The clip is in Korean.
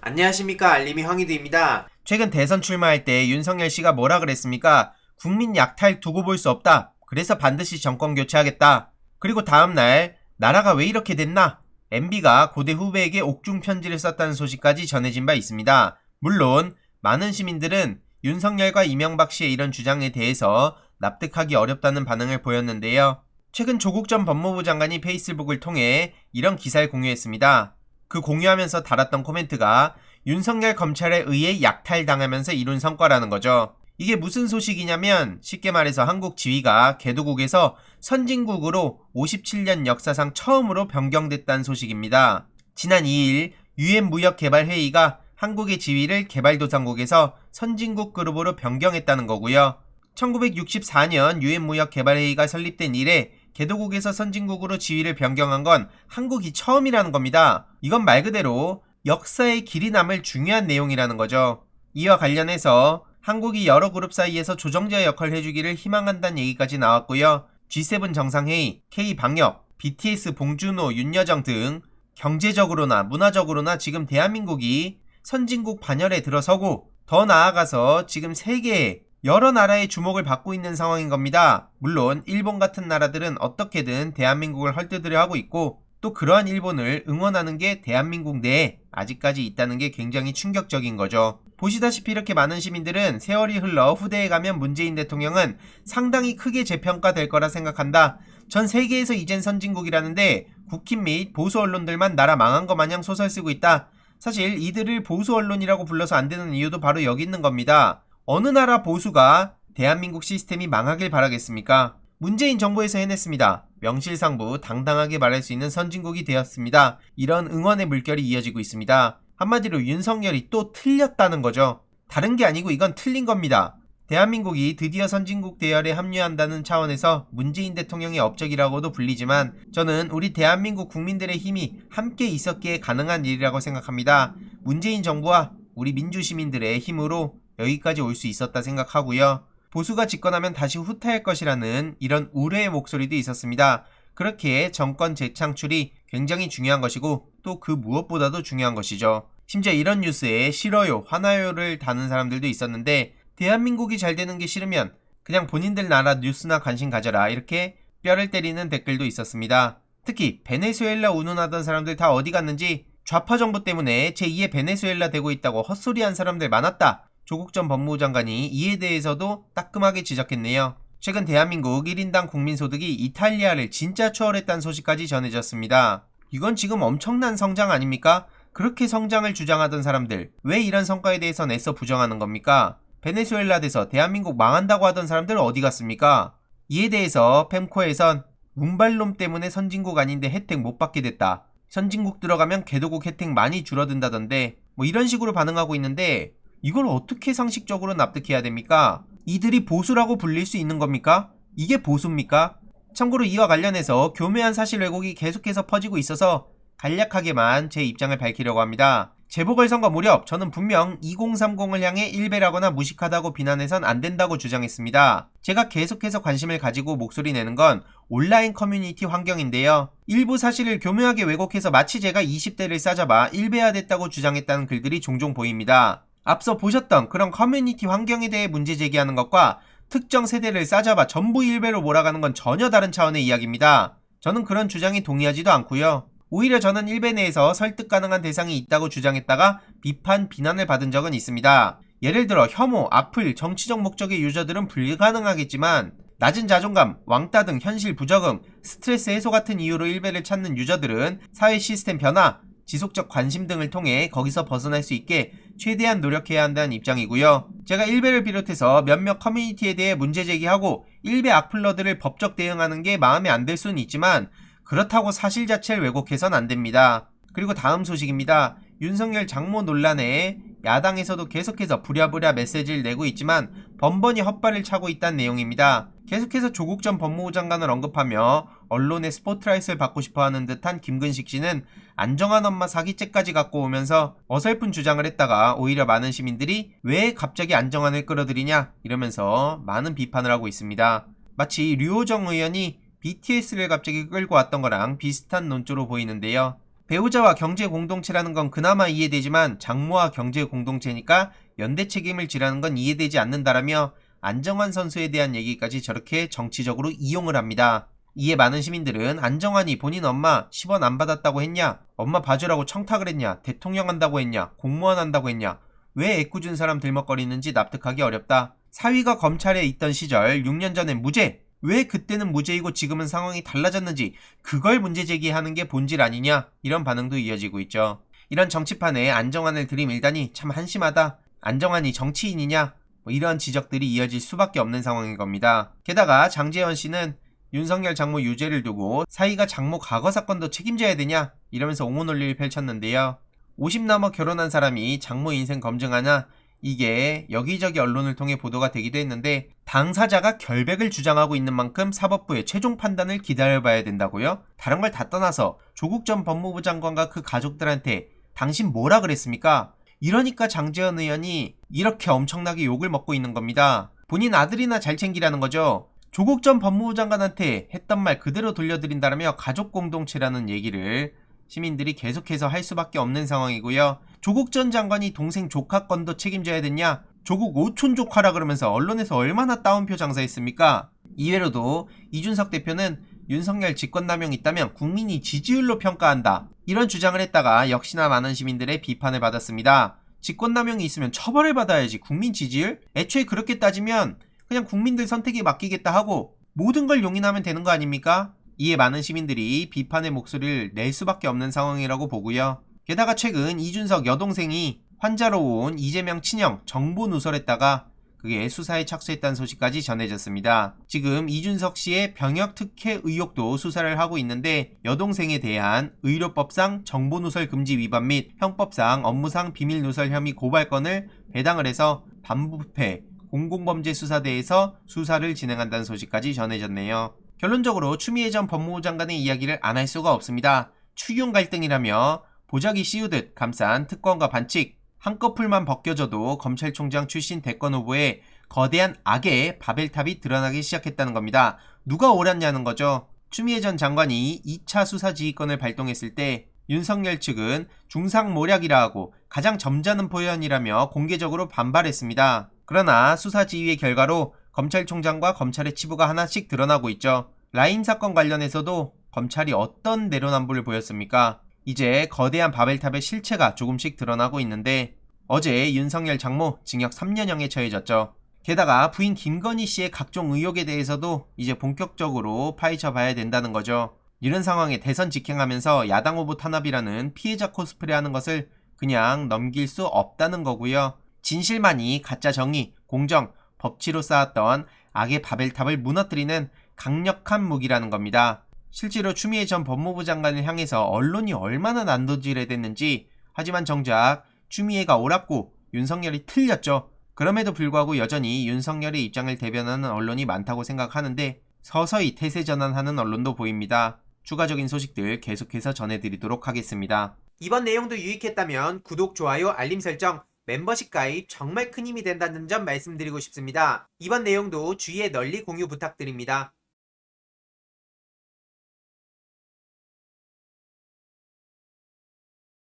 안녕하십니까, 알림이 황희두입니다. 최근 대선 출마할 때 윤석열 씨가 뭐라 그랬습니까? 국민 약탈 두고 볼 수 없다. 그래서 반드시 정권 교체하겠다. 그리고 다음날 나라가 왜 이렇게 됐나? MB가 고대 후배에게 옥중 편지를 썼다는 소식까지 전해진 바 있습니다. 물론 많은 시민들은 윤석열과 이명박 씨의 이런 주장에 대해서 납득하기 어렵다는 반응을 보였는데요. 최근 조국 전 법무부 장관이 페이스북을 통해 이런 기사를 공유했습니다. 그 공유하면서 달았던 코멘트가 윤석열 검찰에 의해 약탈당하면서 이룬 성과라는 거죠. 이게 무슨 소식이냐면 쉽게 말해서 한국 지위가 개도국에서 선진국으로 57년 역사상 처음으로 변경됐다는 소식입니다. 지난 2일 UN 무역개발회의가 한국의 지위를 개발도상국에서 선진국 그룹으로 변경했다는 거고요. 1964년 UN 무역개발회의가 설립된 이래 개도국에서 선진국으로 지위를 변경한 건 한국이 처음이라는 겁니다. 이건 말 그대로 역사의 길이 남을 중요한 내용이라는 거죠. 이와 관련해서 한국이 여러 그룹 사이에서 조정자 역할을 해주기를 희망한다는 얘기까지 나왔고요. G7 정상회의, K방역, BTS 봉준호, 윤여정 등 경제적으로나 문화적으로나 지금 대한민국이 선진국 반열에 들어서고 더 나아가서 지금 세계에 여러 나라의 주목을 받고 있는 상황인 겁니다. 물론 일본 같은 나라들은 어떻게든 대한민국을 헐뜯으려 하고 있고 또 그러한 일본을 응원하는 게 대한민국 내에 아직까지 있다는 게 굉장히 충격적인 거죠. 보시다시피 이렇게 많은 시민들은 세월이 흘러 후대에 가면 문재인 대통령은 상당히 크게 재평가될 거라 생각한다. 전 세계에서 이젠 선진국이라는데 국힘 및 보수 언론들만 나라 망한 거 마냥 소설 쓰고 있다. 사실 이들을 보수 언론이라고 불러서 안 되는 이유도 바로 여기 있는 겁니다. 어느 나라 보수가 대한민국 시스템이 망하길 바라겠습니까? 문재인 정부에서 해냈습니다. 명실상부 당당하게 말할 수 있는 선진국이 되었습니다. 이런 응원의 물결이 이어지고 있습니다. 한마디로 윤석열이 또 틀렸다는 거죠. 다른 게 아니고 이건 틀린 겁니다. 대한민국이 드디어 선진국 대열에 합류한다는 차원에서 문재인 대통령의 업적이라고도 불리지만 저는 우리 대한민국 국민들의 힘이 함께 있었기에 가능한 일이라고 생각합니다. 문재인 정부와 우리 민주시민들의 힘으로 여기까지 올 수 있었다 생각하고요. 보수가 집권하면 다시 후퇴할 것이라는 이런 우려의 목소리도 있었습니다. 그렇게 정권 재창출이 굉장히 중요한 것이고 또 그 무엇보다도 중요한 것이죠. 심지어 이런 뉴스에 싫어요, 화나요를 다는 사람들도 있었는데 대한민국이 잘 되는 게 싫으면 그냥 본인들 나라 뉴스나 관심 가져라 이렇게 뼈를 때리는 댓글도 있었습니다. 특히 베네수엘라 운운하던 사람들 다 어디 갔는지 좌파 정부 때문에 제2의 베네수엘라 되고 있다고 헛소리한 사람들 많았다. 조국 전 법무부 장관이 이에 대해서도 따끔하게 지적했네요. 최근 대한민국 1인당 국민소득이 이탈리아를 진짜 추월했다는 소식까지 전해졌습니다. 이건 지금 엄청난 성장 아닙니까? 그렇게 성장을 주장하던 사람들 왜 이런 성과에 대해서 애써 부정하는 겁니까? 베네수엘라 돼서 대한민국 망한다고 하던 사람들 어디 갔습니까? 이에 대해서 펜코에선 운발놈 때문에 선진국 아닌데 혜택 못 받게 됐다. 선진국 들어가면 개도국 혜택 많이 줄어든다던데 뭐 이런 식으로 반응하고 있는데 이걸 어떻게 상식적으로 납득해야 됩니까? 이들이 보수라고 불릴 수 있는 겁니까? 이게 보수입니까? 참고로 이와 관련해서 교묘한 사실 왜곡이 계속해서 퍼지고 있어서 간략하게만 제 입장을 밝히려고 합니다. 재보궐선거 무렵 저는 분명 2030을 향해 일배라거나 무식하다고 비난해선 안 된다고 주장했습니다. 제가 계속해서 관심을 가지고 목소리 내는 건 온라인 커뮤니티 환경인데요. 일부 사실을 교묘하게 왜곡해서 마치 제가 20대를 싸잡아 일배화됐다고 주장했다는 글들이 종종 보입니다. 앞서 보셨던 그런 커뮤니티 환경에 대해 문제 제기하는 것과 특정 세대를 싸잡아 전부 일배로 몰아가는 건 전혀 다른 차원의 이야기입니다. 저는 그런 주장에 동의하지도 않고요. 오히려 저는 일배 내에서 설득 가능한 대상이 있다고 주장했다가 비판, 비난을 받은 적은 있습니다. 예를 들어 혐오, 악플, 정치적 목적의 유저들은 불가능하겠지만 낮은 자존감, 왕따 등 현실 부적응, 스트레스 해소 같은 이유로 일배를 찾는 유저들은 사회 시스템 변화, 지속적 관심 등을 통해 거기서 벗어날 수 있게 최대한 노력해야 한다는 입장이고요. 제가 일배를 비롯해서 몇몇 커뮤니티에 대해 문제 제기하고 일배 악플러들을 법적 대응하는 게 마음에 안 들 수는 있지만 그렇다고 사실 자체를 왜곡해선 안 됩니다. 그리고 다음 소식입니다. 윤석열 장모 논란에 야당에서도 계속해서 부랴부랴 메시지를 내고 있지만 번번이 헛발을 차고 있다는 내용입니다. 계속해서 조국 전 법무부 장관을 언급하며 언론의 스포트라이트를 받고 싶어하는 듯한 김근식 씨는 안정환 엄마 사기죄까지 갖고 오면서 어설픈 주장을 했다가 오히려 많은 시민들이 왜 갑자기 안정환을 끌어들이냐 이러면서 많은 비판을 하고 있습니다. 마치 류호정 의원이 BTS를 갑자기 끌고 왔던 거랑 비슷한 논조로 보이는데요. 배우자와 경제 공동체라는 건 그나마 이해되지만 장모와 경제 공동체니까 연대 책임을 지라는 건 이해되지 않는다라며 안정환 선수에 대한 얘기까지 저렇게 정치적으로 이용을 합니다. 이에 많은 시민들은 안정환이 본인 엄마 10원 안 받았다고 했냐? 엄마 봐주라고 청탁을 했냐? 대통령 한다고 했냐? 공무원 한다고 했냐? 왜 애꿎은 사람 들먹거리는지 납득하기 어렵다. 사위가 검찰에 있던 시절 6년 전엔 무죄! 왜 그때는 무죄이고 지금은 상황이 달라졌는지 그걸 문제 제기하는 게 본질 아니냐? 이런 반응도 이어지고 있죠. 이런 정치판에 안정환을 들이밀다니 참 한심하다. 안정환이 정치인이냐? 이런 지적들이 이어질 수밖에 없는 상황인 겁니다. 게다가 장제원 씨는 윤석열 장모 유죄를 두고 사위가 장모 과거 사건도 책임져야 되냐? 이러면서 옹호 논리를 펼쳤는데요. 50 넘어 결혼한 사람이 장모 인생 검증하나? 이게 여기저기 언론을 통해 보도가 되기도 했는데 당사자가 결백을 주장하고 있는 만큼 사법부의 최종 판단을 기다려봐야 된다고요? 다른 걸 다 떠나서 조국 전 법무부 장관과 그 가족들한테 당신 뭐라 그랬습니까? 이러니까 장제원 의원이 이렇게 엄청나게 욕을 먹고 있는 겁니다. 본인 아들이나 잘 챙기라는 거죠. 조국 전 법무부 장관한테 했던 말 그대로 돌려드린다라며 가족 공동체라는 얘기를 시민들이 계속해서 할 수밖에 없는 상황이고요. 조국 전 장관이 동생 조카 건도 책임져야 됐냐? 조국 오촌 조카라 그러면서 언론에서 얼마나 따옴표 장사했습니까? 이외로도 이준석 대표는 윤석열 직권남용이 있다면 국민이 지지율로 평가한다. 이런 주장을 했다가 역시나 많은 시민들의 비판을 받았습니다. 직권남용이 있으면 처벌을 받아야지 국민 지지율? 애초에 그렇게 따지면 그냥 국민들 선택에 맡기겠다 하고 모든 걸 용인하면 되는 거 아닙니까? 이에 많은 시민들이 비판의 목소리를 낼 수밖에 없는 상황이라고 보고요. 게다가 최근 이준석 여동생이 환자로 온 이재명 친형 정보 누설했다가 그게 수사에 착수했다는 소식까지 전해졌습니다. 지금 이준석 씨의 병역 특혜 의혹도 수사를 하고 있는데 여동생에 대한 의료법상 정보 누설 금지 위반 및 형법상 업무상 비밀 누설 혐의 고발건을 배당을 해서 반부패 공공범죄수사대에서 수사를 진행한다는 소식까지 전해졌네요. 결론적으로 추미애 전 법무부 장관의 이야기를 안 할 수가 없습니다. 추경 갈등이라며 보자기 씌우듯 감싼 특권과 반칙, 한꺼풀만 벗겨져도 검찰총장 출신 대권 후보의 거대한 악의 바벨탑이 드러나기 시작했다는 겁니다. 누가 옳았냐는 거죠. 추미애 전 장관이 2차 수사지휘권을 발동했을 때 윤석열 측은 중상모략이라 하고 가장 점잖은 표현이라며 공개적으로 반발했습니다. 그러나 수사지휘의 결과로 검찰총장과 검찰의 치부가 하나씩 드러나고 있죠. 라임 사건 관련해서도 검찰이 어떤 내로남불을 보였습니까? 이제 거대한 바벨탑의 실체가 조금씩 드러나고 있는데 어제 윤석열 장모 징역 3년형에 처해졌죠. 게다가 부인 김건희 씨의 각종 의혹에 대해서도 이제 본격적으로 파헤쳐 봐야 된다는 거죠. 이런 상황에 대선 직행하면서 야당 후보 탄압이라는 피해자 코스프레하는 것을 그냥 넘길 수 없다는 거고요. 진실만이 가짜 정의, 공정, 법치로 쌓았던 악의 바벨탑을 무너뜨리는 강력한 무기라는 겁니다. 실제로 추미애 전 법무부 장관을 향해서 언론이 얼마나 난도질해댔는지, 하지만 정작 추미애가 옳았고 윤석열이 틀렸죠. 그럼에도 불구하고 여전히 윤석열의 입장을 대변하는 언론이 많다고 생각하는데 서서히 태세 전환하는 언론도 보입니다. 추가적인 소식들 계속해서 전해드리도록 하겠습니다. 이번 내용도 유익했다면 구독, 좋아요, 알림 설정, 멤버십 가입 정말 큰 힘이 된다는 점 말씀드리고 싶습니다. 이번 내용도 주위에 널리 공유 부탁드립니다.